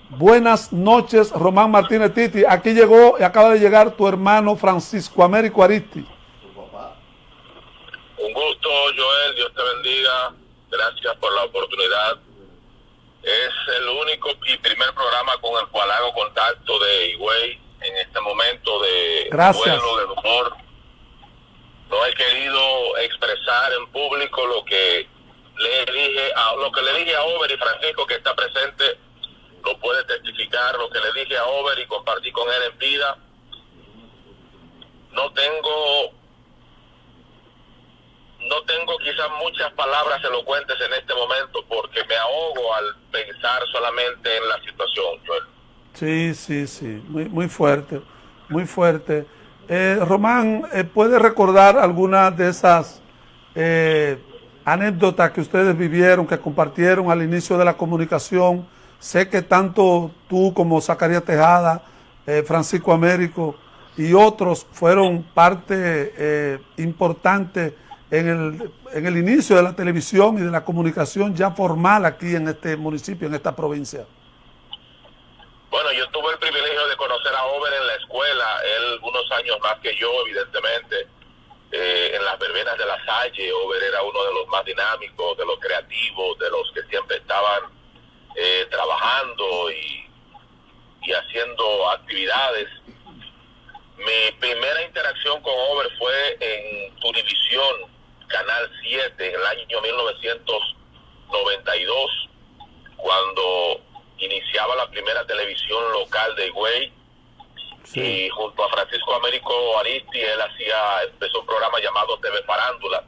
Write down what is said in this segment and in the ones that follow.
Buenas noches, Román Martínez Titi. Aquí llegó y acaba de llegar tu hermano Francisco Américo Aristi. Un gusto, Joel, Dios te bendiga. Gracias por la oportunidad. Es el único y primer programa con el cual hago contacto de Higüey en este momento de vuelo, de humor. No he querido expresar en público lo que le dije a Over, y Francisco, que está presente, lo puede testificar, lo que le dije a Over y compartí con él en vida. No tengo quizás muchas palabras elocuentes en este momento porque me ahogo al pensar solamente en la situación, Joel. Sí, muy fuerte, muy fuerte. Román, ¿puede recordar algunas de esas anécdotas que ustedes vivieron, que compartieron al inicio de la comunicación? Sé que tanto tú como Zacarías Tejada, Francisco Américo y otros fueron parte importante en el inicio de la televisión y de la comunicación ya formal aquí en este municipio, en esta provincia. Bueno, yo tuve el privilegio de conocer a Over en la escuela, él unos años más que yo, evidentemente, en las verbenas de La Salle. Over era uno de los más dinámicos, de los creativos, de los que siempre estaban trabajando y haciendo actividades. Mi primera interacción con Over fue en Univisión, Canal 7, en el año 1992, cuando iniciaba la primera televisión local de Higüey. Sí. Y junto a Francisco Américo Aristi, empezó un programa llamado TV Farándula.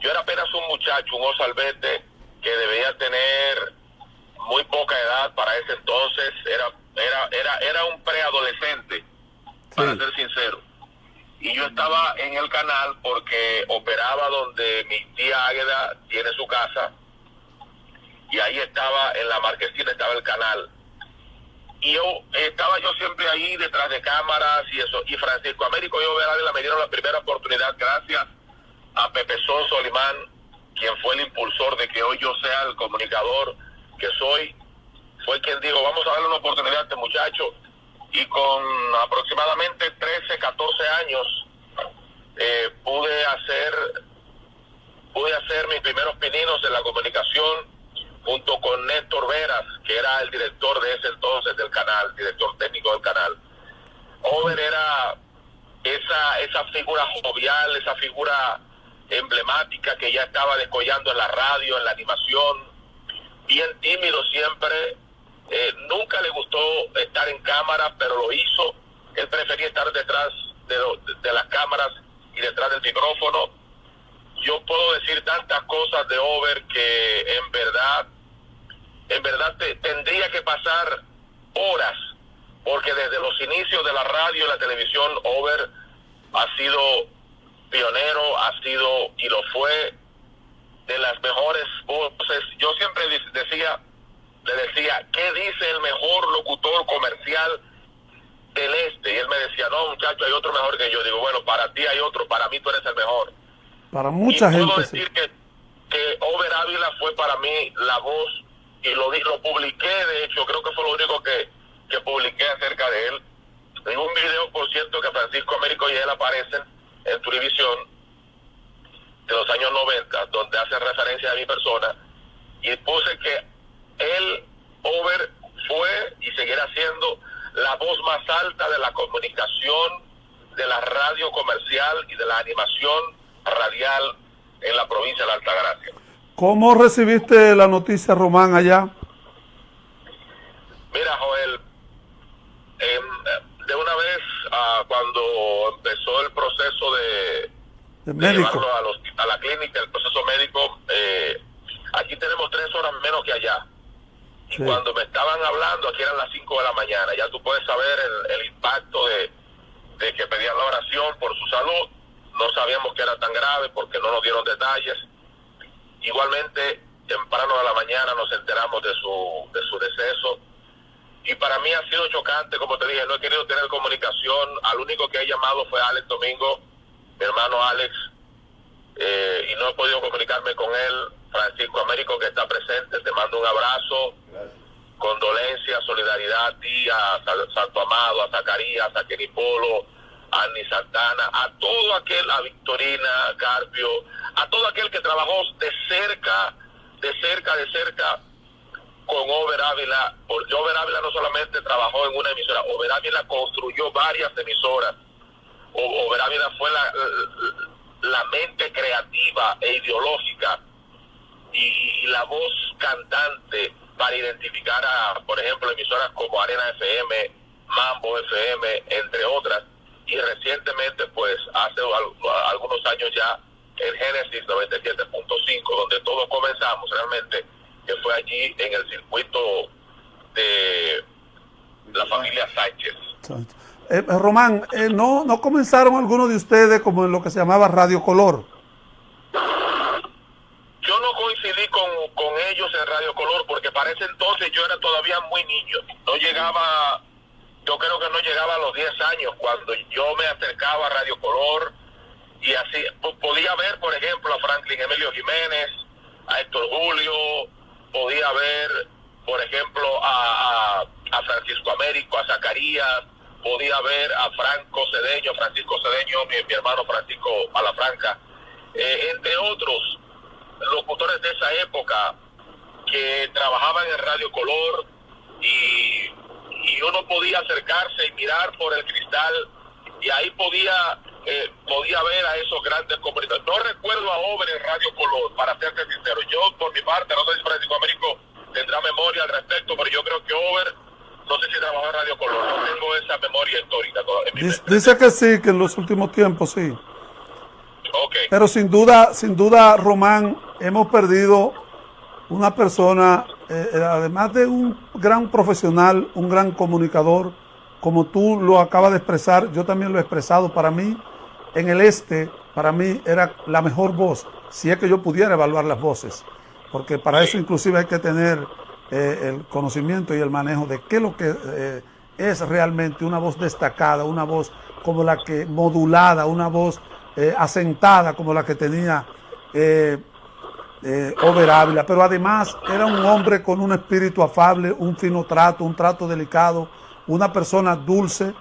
Yo era apenas un muchacho, un ozalbete, que debía tener muy poca edad para ese entonces. Era un preadolescente, para ser sincero. Y yo estaba en el canal porque operaba donde mi tía Águeda tiene su casa, y ahí estaba, en la marquesina estaba el canal. Y estaba yo siempre ahí detrás de cámaras y eso. Y Francisco Américo y Over Ávila me dieron la primera oportunidad gracias a Pepe Son Solimán, quien fue el impulsor de que hoy yo sea el comunicador que soy. Fue quien dijo, vamos a darle una oportunidad a este muchacho. Y con aproximadamente 13, 14 años pude hacer mis primeros pininos en la comunicación junto con Néstor Veras, que era el director de ese entonces del canal, director técnico del canal. Over era esa figura jovial, esa figura emblemática que ya estaba descollando en la radio, en la animación, bien tímido siempre. Nunca le gustó estar en cámara, pero lo hizo. Él prefería estar detrás de las cámaras y detrás del micrófono. Yo puedo decir tantas cosas de Over que en verdad tendría que pasar horas, porque desde los inicios de la radio y la televisión, Over ha sido pionero, y lo fue, de las mejores voces. Yo siempre le decía, ¿qué dice el mejor locutor comercial del este? Y él me decía, no, muchacho, hay otro mejor que yo. Digo, bueno, para ti hay otro, para mí tú eres el mejor. Para mucha gente, puedo decir que Over Ávila fue para mí la voz, y lo publiqué, de hecho, creo que fue lo único que publiqué acerca de él. En un video, por cierto, que Francisco Américo y él aparecen en Univisión de los años 90, donde hacen referencia a mi persona, y puse que él, Over, fue y seguirá siendo la voz más alta de la comunicación, de la radio comercial y de la animación radial en la provincia de la Altagracia. ¿Cómo recibiste la noticia, Román, allá? Mira, Joel, de una vez, cuando empezó el proceso de llevarlo a la clínica, el proceso médico, aquí tenemos 3 horas menos que allá. Y cuando me estaban hablando, aquí eran las 5 de la mañana. Ya tú puedes saber el impacto de que pedían la oración por su salud. No sabíamos que era tan grave porque no nos dieron detalles. Igualmente, temprano de la mañana nos enteramos de su deceso. Y para mí ha sido chocante, como te dije, no he querido tener comunicación. Al único que he llamado fue Alex Domingo, mi hermano Alex, y no he podido comunicarme con él. Francisco Américo, que está presente, te mando un abrazo, condolencias, solidaridad. solidaridad a ti, a Santo Amado, a Zacarías, a Kenny Polo, a Annie Santana, a todo aquel, a Victorina, Carpio, a todo aquel que trabajó de cerca con Over Ávila, porque Over Ávila no solamente trabajó en una emisora, Over Ávila construyó varias emisoras. Over Ávila fue la mente creativa e ideológica y la voz cantante para identificar a, por ejemplo, emisoras como Arena FM, Mambo FM, entre otras, y recientemente, pues, hace algunos años ya, el Génesis 97.5, donde todos comenzamos realmente, que fue allí en el circuito de la familia Sánchez. Román, ¿no comenzaron algunos de ustedes como en lo que se llamaba Radio Color? Yo no coincidí con ellos en Radio Color porque para ese entonces yo era todavía muy niño. Yo creo que no llegaba a los 10 años cuando yo me acercaba a Radio Color y así podía ver, por ejemplo, a Franklin Emilio Jiménez, a Héctor Julio, podía ver, por ejemplo, a Francisco Américo, a Zacarías, podía ver a Francisco Cedeño, mi hermano Francisco Alafranca, entre otros locutores de esa época que trabajaban en Radio Color y uno podía acercarse y mirar por el cristal y ahí podía ver a esos grandes comunicadores. No recuerdo a Over en Radio Color, para serte sincero. Yo, por mi parte, no sé si Francisco Américo tendrá memoria al respecto, pero yo creo que Over, no sé si trabajó en Radio Color, no tengo esa memoria histórica. Dice que sí, que en los últimos tiempos sí. Okay. Pero sin duda, Román, hemos perdido una persona, además de un gran profesional, un gran comunicador, como tú lo acabas de expresar, yo también lo he expresado. Para mí, en el para mí era la mejor voz, si es que yo pudiera evaluar las voces, porque para eso inclusive hay que tener el conocimiento y el manejo de qué es lo que es realmente una voz destacada, una voz como la que modulada, una voz asentada como la que tenía Over Ávila, pero además era un hombre con un espíritu afable, un fino trato, un trato delicado, una persona dulce,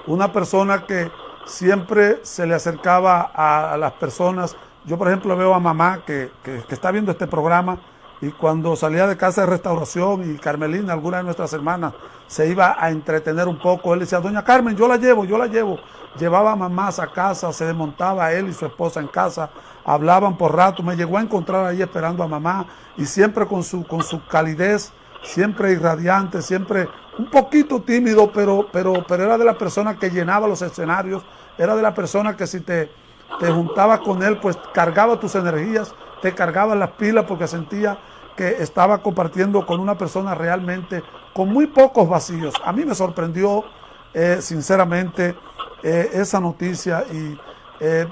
una persona que siempre se le acercaba a las personas. Yo, por ejemplo, veo a mamá que está viendo este programa, y cuando salía de casa de restauración y Carmelina, alguna de nuestras hermanas, se iba a entretener un poco, él decía: doña Carmen, yo la llevo. Llevaba a mamás a casa, se desmontaba él y su esposa en casa, hablaban por rato, me llegó a encontrar ahí esperando a mamá, y siempre con su calidez, siempre irradiante, siempre un poquito tímido, pero era de la persona que llenaba los escenarios, era de la persona que si te juntabas con él, pues cargaba tus energías, te cargaba las pilas, porque sentía que estaba compartiendo con una persona realmente con muy pocos vacíos. A mí me sorprendió sinceramente esa noticia, y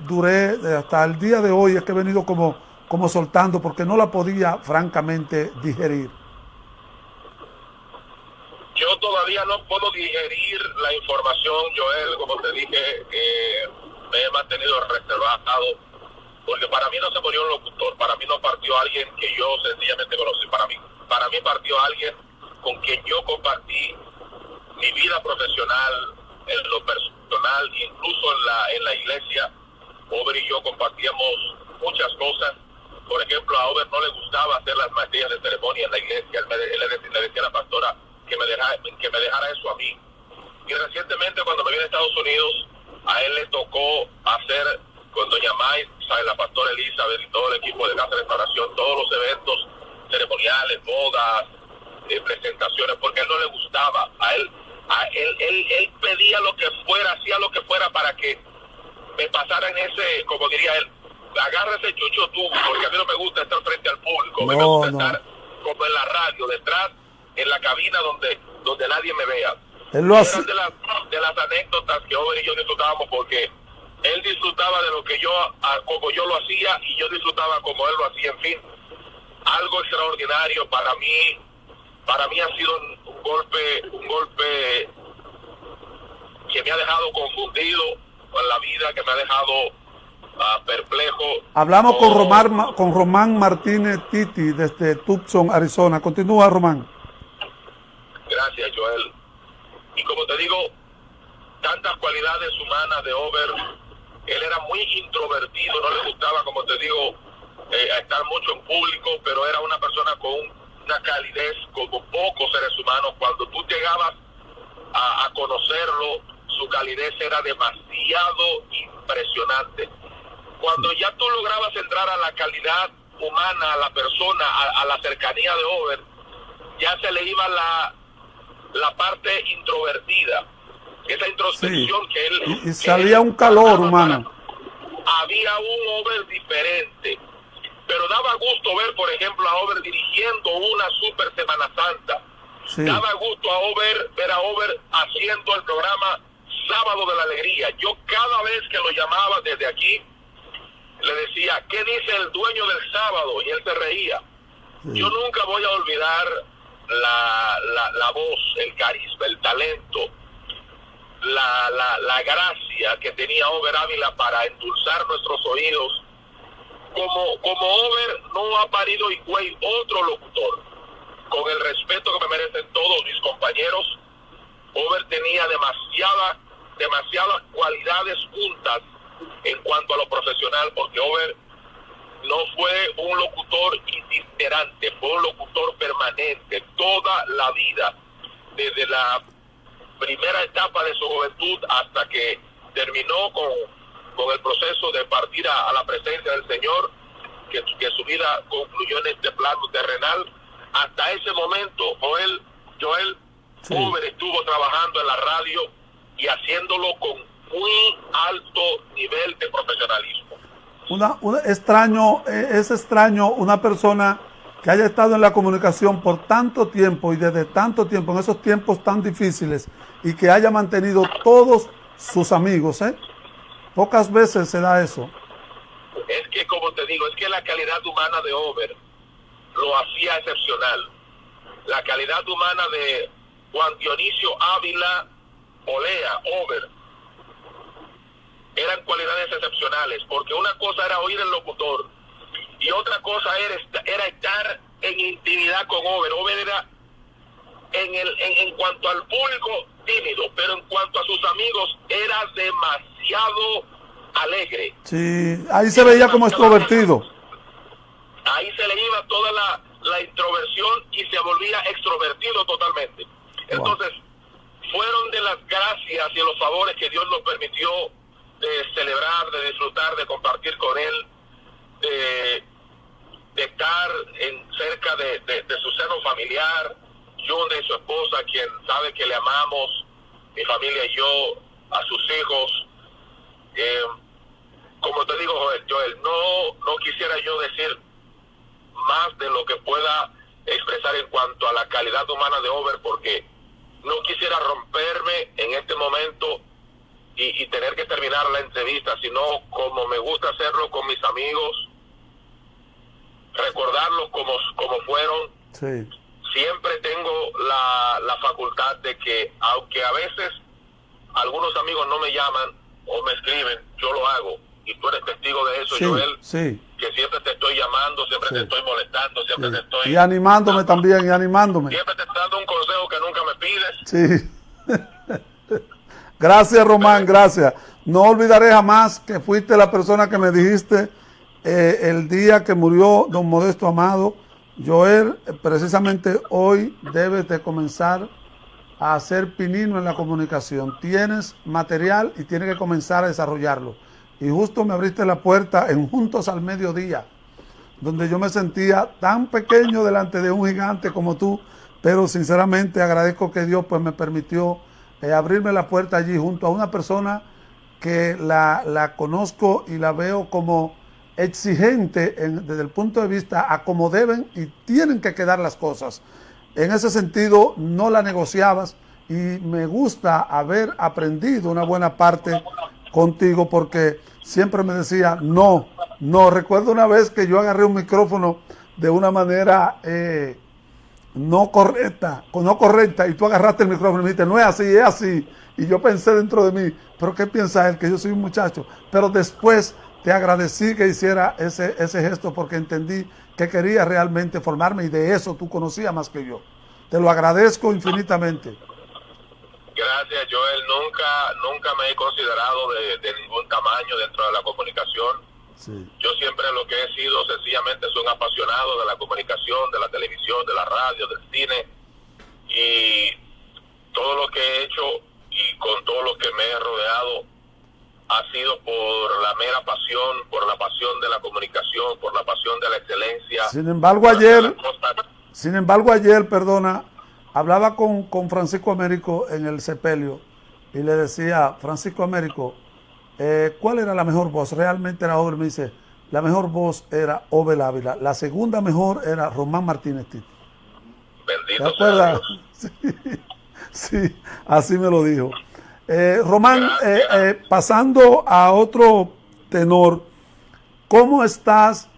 duré hasta el día de hoy, es que he venido como soltando, porque no la podía francamente digerir. Yo todavía no puedo digerir la información, Joel, como te dije, me he mantenido reservado, porque para mí no se murió un locutor, para mí no partió alguien que yo sencillamente conocí, para mí partió alguien con quien yo compartí mi vida profesional, en lo personal, incluso en la iglesia. Over y yo compartíamos muchas cosas. Por ejemplo, a Over no le gustaba hacer las maestrías de ceremonia en la iglesia. Él le decía a la pastora que me dejara eso a mí. Y recientemente, cuando me vine a Estados Unidos, a él le tocó hacer con doña Maysa, la pastora Elizabeth y todo el equipo de Casa de Restauración, todos los eventos ceremoniales, bodas, presentaciones, porque a él no le gustaba. Él pedía lo que fuera, hacía lo que fuera para que me pasara en ese, como diría él, agarra ese chucho tú, porque a mí no me gusta estar frente al público, me gusta estar como en la radio, detrás, en la cabina donde nadie me vea. Él lo hace. Eran de las anécdotas que Over y yo disfrutábamos, porque él disfrutaba de lo que yo, como yo lo hacía, y yo disfrutaba como él lo hacía. En fin, algo extraordinario para mí ha sido un golpe que me ha dejado confundido con la vida, que me ha dejado perplejo. Hablamos con Román Martínez Titi desde Tucson, Arizona. Continúa, Román. Gracias, Joel. Y como te digo, tantas cualidades humanas de Over. Él era muy introvertido, no le gustaba, como te digo, estar mucho en público, pero era una persona con una calidez como pocos seres humanos. Cuando tú llegabas a conocerlo, su calidez era demasiado impresionante. Cuando ya tú lograbas entrar a la calidad humana, a la persona, a la cercanía de Over, ya se le iba la parte introvertida, esa introspección, sí, que él... Y salía un calor humano. Había un Over diferente, pero daba gusto ver, por ejemplo, a Over dirigiendo una Super Semana Santa. Sí. Daba gusto ver a Over haciendo el programa Sábado de la Alegría. Yo cada vez que lo llamaba desde aquí, le decía, ¿qué dice el dueño del sábado? Y él se reía. Sí. Yo nunca voy a olvidar la voz, el carisma, el talento, la gracia que tenía Over Ávila para endulzar nuestros oídos. Como Over no ha parido Higüey otro locutor. Con el respeto que me merecen todos mis compañeros, Over tenía demasiadas cualidades juntas en cuanto a lo profesional, porque Over no fue un locutor itinerante, fue un locutor permanente toda la vida, desde la primera etapa de su juventud hasta que terminó con el proceso de partir a la presencia del Señor, que su vida concluyó en este plano terrenal. Hasta ese momento, Joel, sí, Over estuvo trabajando en la radio y haciéndolo con muy alto nivel de profesionalismo. Es extraño una persona que haya estado en la comunicación por tanto tiempo y desde tanto tiempo, en esos tiempos tan difíciles, y que haya mantenido todos sus amigos, ¿eh? Pocas veces se da eso. Es que, como te digo, es que la calidad humana de Over lo hacía excepcional. La calidad humana de Juan Dionisio Ávila Olea, Over, eran cualidades excepcionales, porque una cosa era oír el locutor y otra cosa era estar en intimidad con Over. Over era en cuanto al público tímido, pero en cuanto a sus amigos era demasiado alegre. Sí, ahí se veía como extrovertido. Ahí se le iba toda la introversión y se volvía extrovertido totalmente. Entonces, fueron de las gracias y los favores que Dios nos permitió de celebrar, de disfrutar, de compartir con él, de estar cerca de su seno familiar, yo de su esposa, quien sabe que le amamos, mi familia y yo, a sus hijos. Como te digo, Joel, no quisiera yo decir más de lo que pueda expresar en cuanto a la calidad humana de Over, porque no quisiera romperme en este momento y tener que terminar la entrevista, sino como me gusta hacerlo con mis amigos, recordarlos como fueron. Sí. Siempre tengo la facultad de que, aunque a veces algunos amigos no me llaman o me escriben, yo lo hago. Y tú eres testigo de eso, sí, Joel. Sí. Que siempre te estoy llamando, siempre te estoy molestando, siempre te estoy... Y animándome también, y animándome. Siempre te estoy dando un consejo que nunca me pides. Sí. Gracias, Román, gracias. No olvidaré jamás que fuiste la persona que me dijiste el día que murió don Modesto Amado. Joel, precisamente hoy debes de comenzar a hacer pinino en la comunicación. Tienes material y tienes que comenzar a desarrollarlo. Y justo me abriste la puerta en Juntos al Mediodía, donde yo me sentía tan pequeño delante de un gigante como tú, pero sinceramente agradezco que Dios pues me permitió abrirme la puerta allí junto a una persona que la conozco y la veo como exigente desde el punto de vista a cómo deben y tienen que quedar las cosas. En ese sentido no la negociabas y me gusta haber aprendido una buena parte contigo, porque siempre me decía no. Recuerdo una vez que yo agarré un micrófono de una manera no correcta, y tú agarraste el micrófono y me dijiste, no es así, es así. Y yo pensé dentro de mí, pero ¿qué piensa él? Que yo soy un muchacho. Pero después te agradecí que hiciera ese gesto, porque entendí que quería realmente formarme, y de eso tú conocías más que yo. Te lo agradezco infinitamente. Gracias, Joel. Nunca me he considerado de ningún tamaño dentro de la comunicación. Sí. Yo siempre lo que he sido sencillamente soy un apasionado de la comunicación, de la televisión, de la radio, del cine, y todo lo que he hecho y con todo lo que me he rodeado ha sido por la mera pasión, por la pasión de la comunicación, por la pasión de la excelencia. Sin embargo, ayer, perdona, hablaba con Francisco Américo en el sepelio y le decía, Francisco Américo, ¿cuál era la mejor voz? Realmente era Obel. Me dice, la mejor voz era Obel Ávila, la segunda mejor era Román Martínez Tito. Bendito ¿te acuerdas? Sí, así me lo dijo. Román, pasando a otro tenor, ¿cómo estás?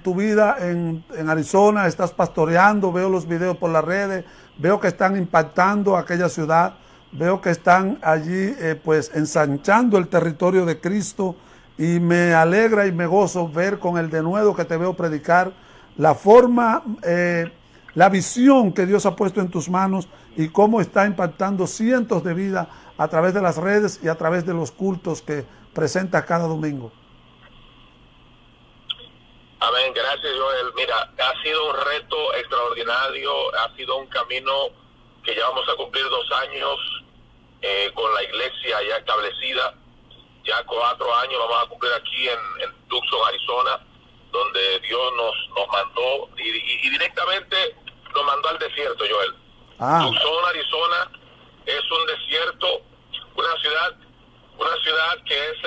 Tu vida en Arizona, estás pastoreando, veo los videos por las redes, veo que están impactando aquella ciudad, veo que están allí pues ensanchando el territorio de Cristo, y me alegra y me gozo ver con el denuedo que te veo predicar la forma, la visión que Dios ha puesto en tus manos y cómo está impactando cientos de vidas a través de las redes y a través de los cultos que presentas cada domingo. Amén, gracias, Joel. Mira, ha sido un reto extraordinario, ha sido un camino que ya vamos a cumplir 2 años con la iglesia ya establecida. Ya 4 años vamos a cumplir aquí en Tucson, Arizona, donde Dios nos mandó y directamente nos mandó al desierto, Joel. Tucson, Arizona, es un desierto, una ciudad que es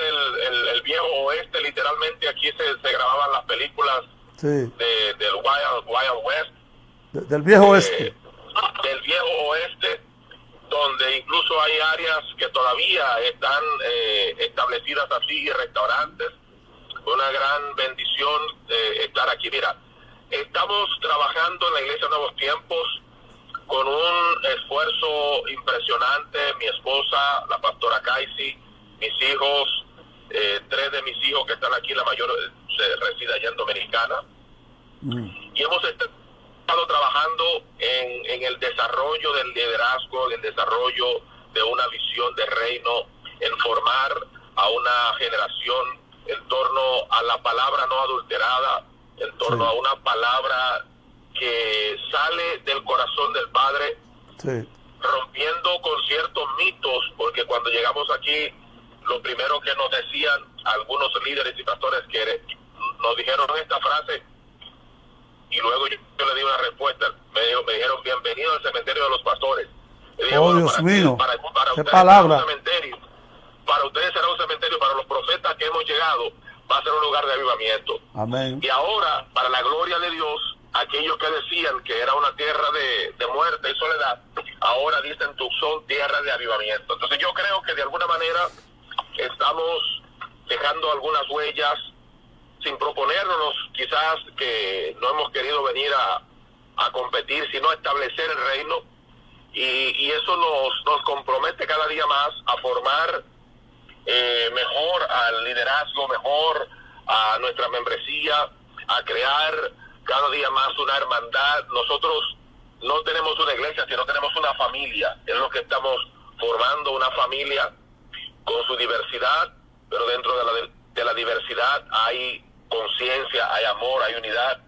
el viejo oeste. Literalmente aquí se grababan las películas del Wild West. Del viejo oeste. Del viejo oeste, donde incluso hay áreas que todavía están establecidas así, restaurantes. Una gran bendición estar aquí. Mira, estamos trabajando en la Iglesia Nuevos Tiempos con un esfuerzo impresionante. Mi esposa, la pastora Kaisi, mis hijos, 3 de mis hijos que están aquí, la mayor reside allá en Dominicana. Y hemos estado trabajando en el desarrollo del liderazgo, en el desarrollo de una visión de reino, en formar a una generación en torno a la palabra no adulterada, en torno a una palabra que sale del corazón del Padre, rompiendo con ciertos mitos, porque cuando llegamos aquí, lo primero que nos decían algunos líderes y pastores que nos dijeron esta frase, y luego yo le di una respuesta, me dijeron, bienvenido al cementerio de los pastores. Dije, Dios mío, para qué ustedes palabra. será un cementerio, para ustedes será un cementerio, para los profetas que hemos llegado, va a ser un lugar de avivamiento. Amén. Y ahora, para la gloria de Dios, aquellos que decían que era una tierra de muerte y soledad, ahora dicen Tucson, tierra de avivamiento. Entonces yo creo que de alguna manera estamos dejando algunas huellas sin proponernos, quizás que no hemos querido venir a competir, sino a establecer el reino, y eso nos compromete cada día más a formar mejor al liderazgo, mejor a nuestra membresía, a crear cada día más una hermandad. Nosotros no tenemos una iglesia, sino tenemos una familia. Es lo que estamos formando, una familia con su diversidad, pero dentro de la diversidad hay conciencia, hay amor, hay unidad,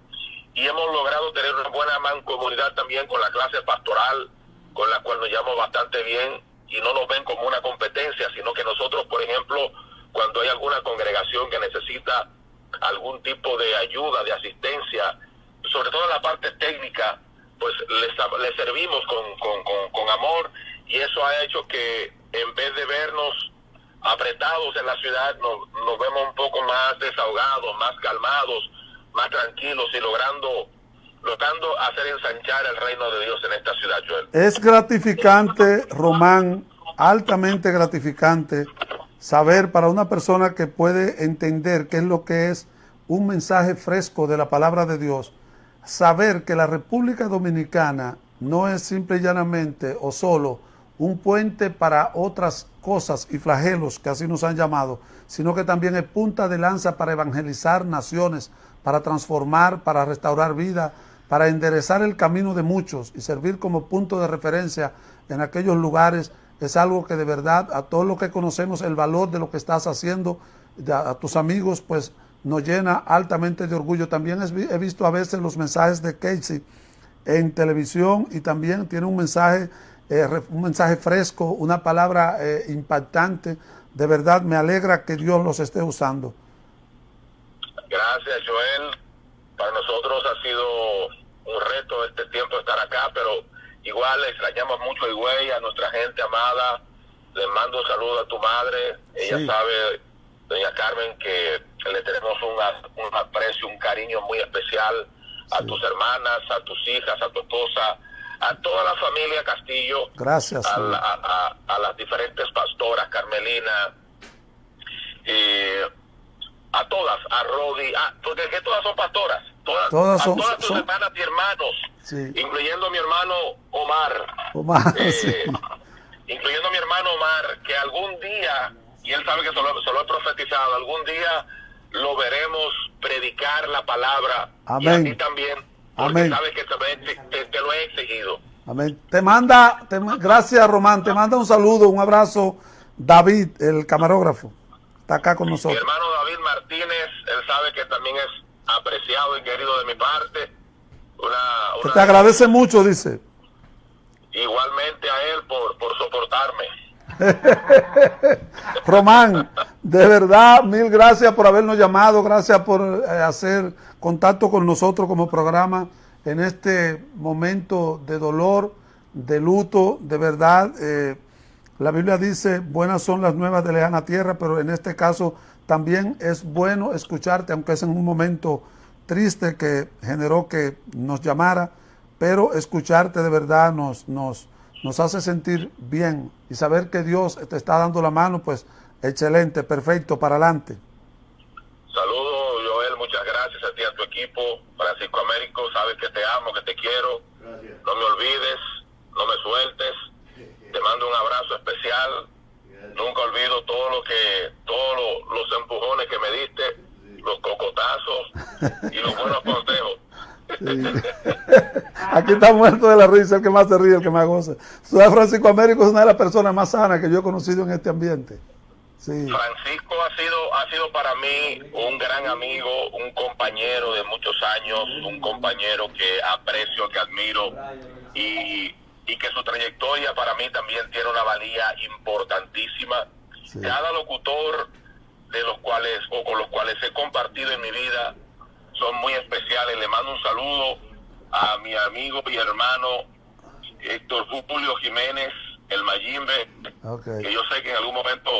y hemos logrado tener una buena mancomunidad también con la clase pastoral, con la cual nos llevamos bastante bien y no nos ven como una competencia, sino que nosotros, por ejemplo, cuando hay alguna congregación que necesita algún tipo de ayuda, de asistencia, sobre todo en la parte técnica, pues les servimos con amor, y eso ha hecho que en vez de vernos apretados en la ciudad, nos vemos un poco más desahogados, más calmados, más tranquilos, y logrando hacer ensanchar el reino de Dios en esta ciudad, Joel. Es gratificante, Román, altamente gratificante, saber para una persona que puede entender qué es lo que es un mensaje fresco de la palabra de Dios, saber que la República Dominicana no es simple y llanamente o solo un puente para otras cosas y flagelos que así nos han llamado, sino que también es punta de lanza para evangelizar naciones, para transformar, para restaurar vida, para enderezar el camino de muchos y servir como punto de referencia en aquellos lugares, es algo que de verdad a todos los que conocemos el valor de lo que estás haciendo, a tus amigos, pues nos llena altamente de orgullo. También he visto a veces los mensajes de Casey en televisión y también tiene un mensaje fresco, una palabra impactante. De verdad me alegra que Dios los esté usando. Gracias, Joel. Para nosotros ha sido un reto este tiempo estar acá, pero igual le extrañamos mucho a Higüey, a nuestra gente amada. Les mando un saludo a tu madre. Ella sabe, doña Carmen, que le tenemos un aprecio, un cariño muy especial a tus hermanas, a tus hijas, a tu esposa, a toda la familia Castillo. Gracias. A las diferentes pastoras, Carmelina, a todas, a Rodi, porque que todas son pastoras, todas tus hermanas y hermanos, incluyendo mi hermano Omar, incluyendo mi hermano Omar, que algún día, y él sabe que se lo he profetizado, algún día lo veremos predicar la palabra. Amén. Y a ti también, porque sabes que te lo he exigido. Amén. Gracias, Román, te manda un saludo, un abrazo, David, el camarógrafo, está acá con nosotros. Mi hermano David Martínez, él sabe que también es apreciado y querido de mi parte. Que te agradece mucho, dice. Igualmente a él por soportarme. Román, de verdad, mil gracias por habernos llamado, gracias por hacer contacto con nosotros como programa en este momento de dolor, de luto. De verdad, la Biblia dice, buenas son las nuevas de lejana tierra, pero en este caso también es bueno escucharte, aunque es en un momento triste que generó que nos llamara, pero escucharte de verdad nos hace sentir bien, y saber que Dios te está dando la mano, pues excelente, perfecto, para adelante. Saludos, Joel, muchas gracias a ti, a tu equipo. Francisco Américo, sabes que te amo, que te quiero. Gracias. No me olvides, no me sueltes. Te mando un abrazo especial. Gracias. Nunca olvido todos los empujones que me diste, los cocotazos y los buenos consejos. Aquí está muerto de la risa, el que más se ríe, el que más goza. Francisco Américo es una de las personas más sanas que yo he conocido en este ambiente. Sí. Francisco ha sido para mí un gran amigo, un compañero de muchos años, un compañero que aprecio, que admiro, y que su trayectoria para mí también tiene una valía importantísima. Sí. Cada locutor de los cuales o con los cuales he compartido en mi vida son muy especiales. Le mando un saludo a mi amigo y hermano Héctor Julio Jiménez, el Mayimbe, que yo sé que en algún momento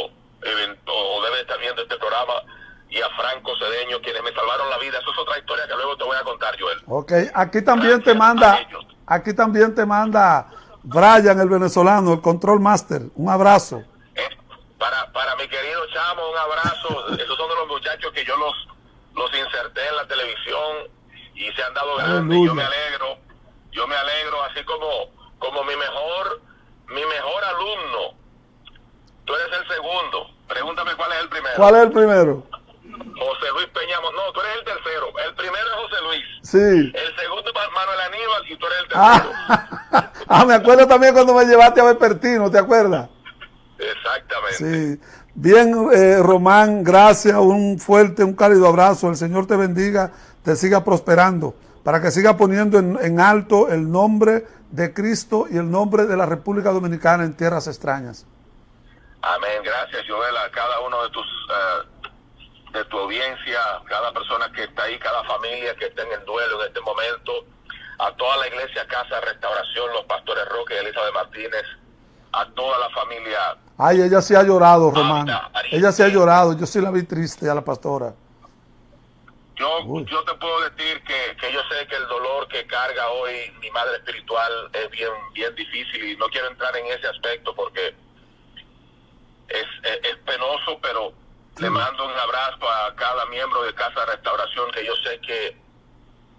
o debe estar viendo este programa, y a Franco Cedeño, quienes me salvaron la vida. Eso es otra historia que luego te voy a contar, Joel. Aquí también te manda Brian, el venezolano, el Control Master, un abrazo. Para mi querido Chamo, un abrazo. Esos son de los muchachos que yo los inserté en la televisión y se han dado grandes. Yo me alegro, así como mi mejor alumno. Tú eres el segundo. Pregúntame cuál es el primero. ¿Cuál es el primero? José Luis Peñamos. No, tú eres el tercero. El primero es José Luis. Sí. El segundo es Manuel Aníbal y tú eres el tercero. Me acuerdo también cuando me llevaste a Vespertino, ¿te acuerdas? Exactamente. Sí. Bien, Román, gracias, un fuerte, un cálido abrazo. El Señor te bendiga, te siga prosperando, para que siga poniendo en alto el nombre de Cristo y el nombre de la República Dominicana en tierras extrañas. Amén. Gracias, Joel, a cada uno de tu audiencia, cada persona que está ahí, cada familia que está en el duelo en este momento, a toda la iglesia Casa Restauración, los pastores Roque y Elizabeth Martínez, a toda la familia. Ay, ella sí ha llorado, Román. Ella sí ha llorado, yo sí la vi triste a la pastora. Yo te puedo decir que yo sé que el dolor que carga hoy mi madre espiritual es bien difícil, y no quiero entrar en ese aspecto porque es penoso, pero le mando un abrazo a cada miembro de Casa Restauración, que yo sé que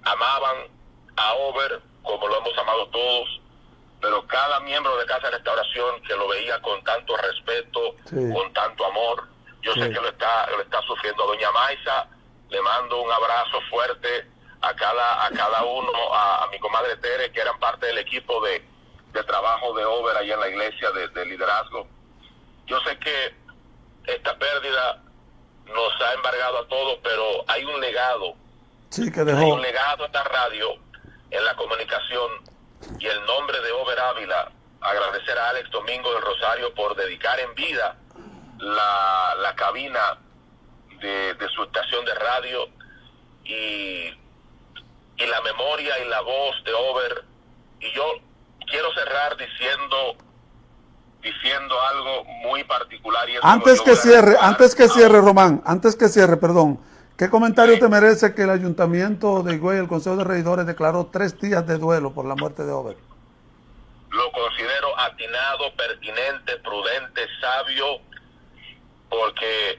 amaban a Over como lo hemos amado todos, pero cada miembro de Casa Restauración que lo veía con tanto respeto, con tanto amor, yo sé que lo está sufriendo. Doña Maisa, le mando un abrazo fuerte a cada uno, a mi comadre Tere, que eran parte del equipo de trabajo de Over ahí en la iglesia de liderazgo. Yo sé que esta pérdida nos ha embargado a todos, pero hay un legado. Sí, que dejó. Hay un legado en la radio, en la comunicación, y el nombre de Over Ávila, agradecer a Alex Domingo del Rosario por dedicar en vida la cabina de su estación de radio, y la memoria y la voz de Over. Y yo quiero cerrar diciendo algo muy particular. Y antes que cierre, Román, perdón, ¿qué comentario te merece que el Ayuntamiento de Higüey, el Consejo de Regidores, declaró 3 días de duelo por la muerte de Over? Lo considero atinado, pertinente, prudente, sabio, porque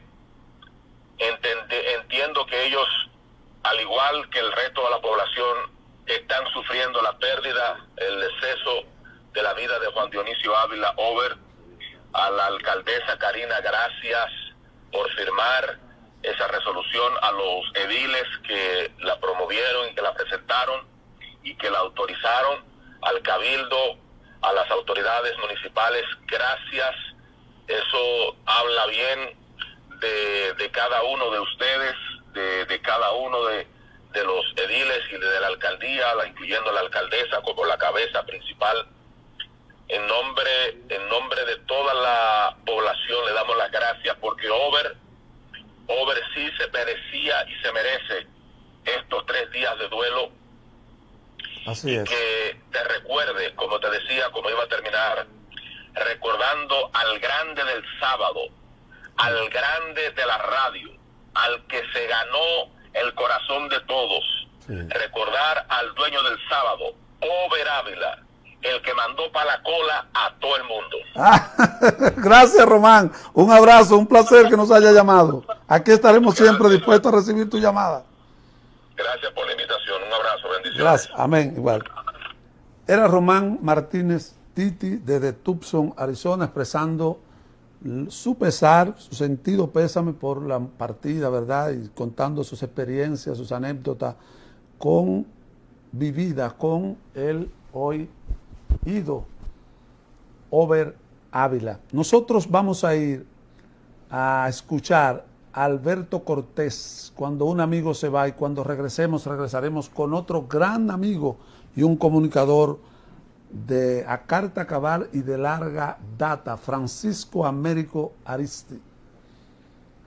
entiendo que ellos, al igual que el resto de la población, están sufriendo la pérdida, el deceso de la vida de Juan Dionisio Ávila Over. A la alcaldesa Karina, gracias por firmar esa resolución, a los ediles que la promovieron y que la presentaron y que la autorizaron, al cabildo, a las autoridades municipales, gracias. Eso habla bien de cada uno de ustedes, de cada uno de los ediles y de la alcaldía, incluyendo la alcaldesa como la cabeza principal. En nombre de toda la población le damos las gracias, porque Over sí se merecía y se merece estos 3 días de duelo. Así es. Que te recuerde, como te decía, como iba a terminar, recordando al grande del sábado, al grande de la radio, al que se ganó el corazón de todos. Sí. Recordar al dueño del sábado, Over Ávila, el que mandó para la cola a todo el mundo. Gracias, Román. Un abrazo, un placer que nos haya llamado. Aquí estaremos siempre dispuestos a recibir tu llamada. Gracias por la invitación. Un abrazo, bendiciones. Gracias, amén, igual. Era Román Martínez Titi desde Tucson, Arizona, expresando su pesar, su sentido pésame por la partida, ¿verdad? Y contando sus experiencias, sus anécdotas vividas con el hoy ido Over Ávila. Nosotros vamos a ir a escuchar a Alberto Cortés cuando un amigo se va, y cuando regresaremos con otro gran amigo y un comunicador de a carta cabal y de larga data, Francisco Américo Aristi.